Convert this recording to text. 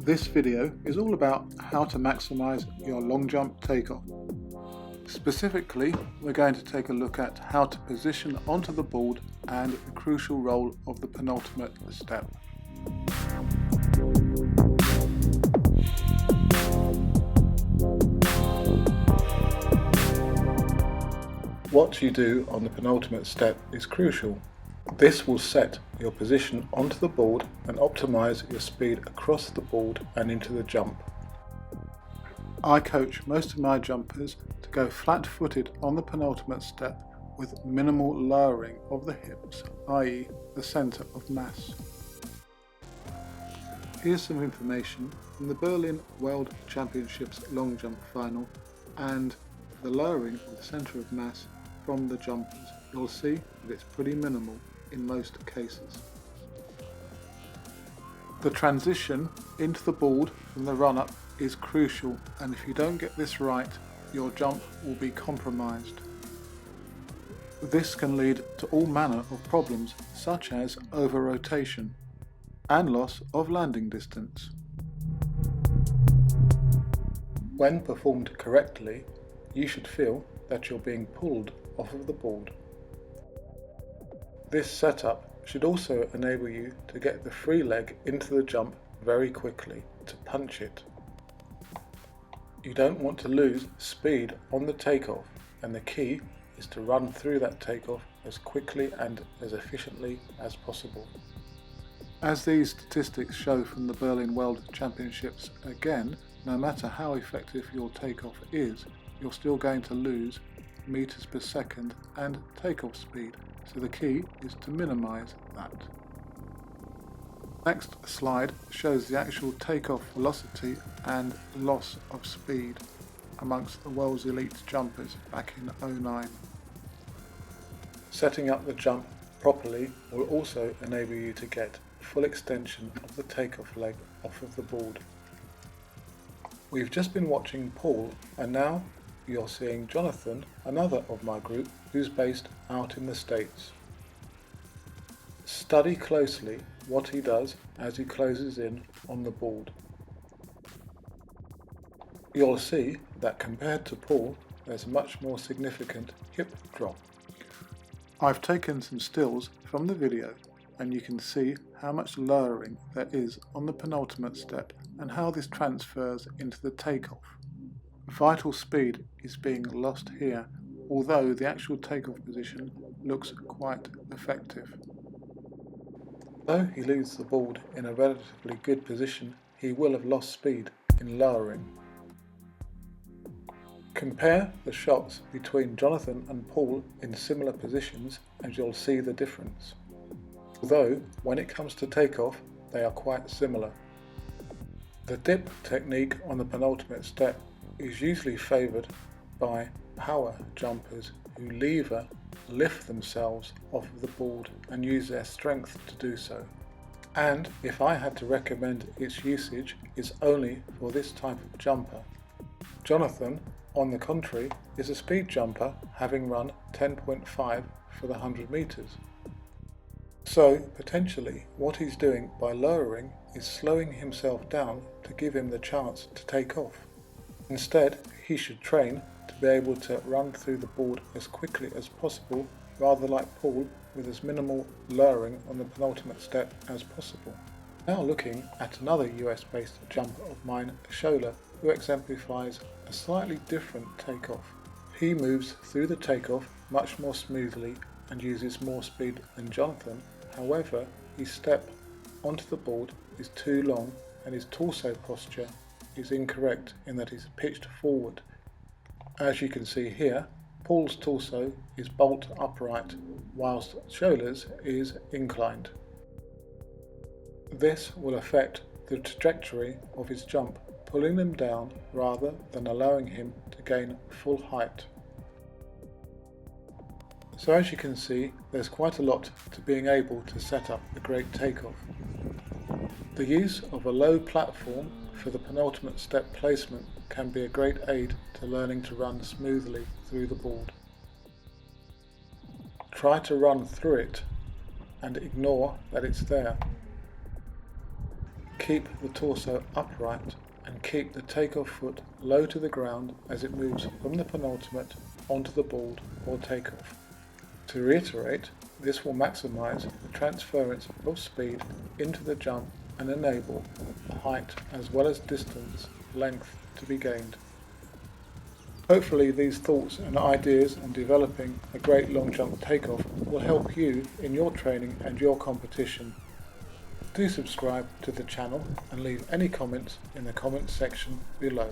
This video is all about how to maximize your long jump takeoff. Specifically, we're going to take a look at how to position onto the board and the crucial role of the penultimate step. What you do on the penultimate step is crucial. This will set your position onto the board and optimize your speed across the board and into the jump. I coach most of my jumpers to go flat-footed on the penultimate step with minimal lowering of the hips, i.e. the center of mass. Here's some information from the Berlin World Championships long jump final and the lowering of the center of mass from the jumpers. You'll see that it's pretty minimal in most cases. The transition into the board from the run-up is crucial, and if you don't get this right, your jump will be compromised. This can lead to all manner of problems such as over-rotation and loss of landing distance. When performed correctly, you should feel that you're being pulled off of the board. This setup should also enable you to get the free leg into the jump very quickly to punch it. You don't want to lose speed on the takeoff, and the key is to run through that takeoff as quickly and as efficiently as possible. As these statistics show from the Berlin World Championships, again, no matter how effective your takeoff is, you're still going to lose meters per second and takeoff speed, so the key is to minimize that. Next slide shows the actual takeoff velocity and loss of speed amongst the world's elite jumpers back in '09. Setting up the jump properly will also enable you to get full extension of the takeoff leg off of the board. We've just been watching Paul, and now you're seeing Jonathan, another of my group, who's based out in the States. Study closely what he does as he closes in on the board. You'll see that compared to Paul, there's a much more significant hip drop. I've taken some stills from the video, and you can see how much lowering there is on the penultimate step and how this transfers into the takeoff. Vital speed is being lost here, although the actual takeoff position looks quite effective. Though he leaves the board in a relatively good position, he will have lost speed in lowering. Compare the shots between Jonathan and Paul in similar positions and you'll see the difference. Although, when it comes to takeoff, they are quite similar. The dip technique on the penultimate step is usually favoured by power jumpers who lift themselves off of the board and use their strength to do so. And if I had to recommend its usage, it's only for this type of jumper. Jonathan, on the contrary, is a speed jumper, having run 10.5 for the 100 meters. So potentially what he's doing by lowering is slowing himself down to give him the chance to take off. Instead, he should train to be able to run through the board as quickly as possible, rather like Paul, with as minimal lowering on the penultimate step as possible. Now looking at another US-based jumper of mine, Shola, who exemplifies a slightly different takeoff. He moves through the takeoff much more smoothly and uses more speed than Jonathan. However, his step onto the board is too long and his torso posture is incorrect in that he's pitched forward. As you can see here, Paul's torso is bolt upright, whilst Shola's is inclined. This will affect the trajectory of his jump, pulling him down rather than allowing him to gain full height. So as you can see, there's quite a lot to being able to set up a great takeoff. The use of a low platform for the penultimate step placement can be a great aid to learning to run smoothly through the board. Try to run through it and ignore that it's there. keep the torso upright and keep the takeoff foot low to the ground as it moves from the penultimate onto the board or takeoff. To reiterate, this will maximize the transference of speed into the jump and enable the height as well as distance, length to be gained. Hopefully these thoughts and ideas on developing a great long jump takeoff will help you in your training and your competition. Do subscribe to the channel and leave any comments in the comments section below.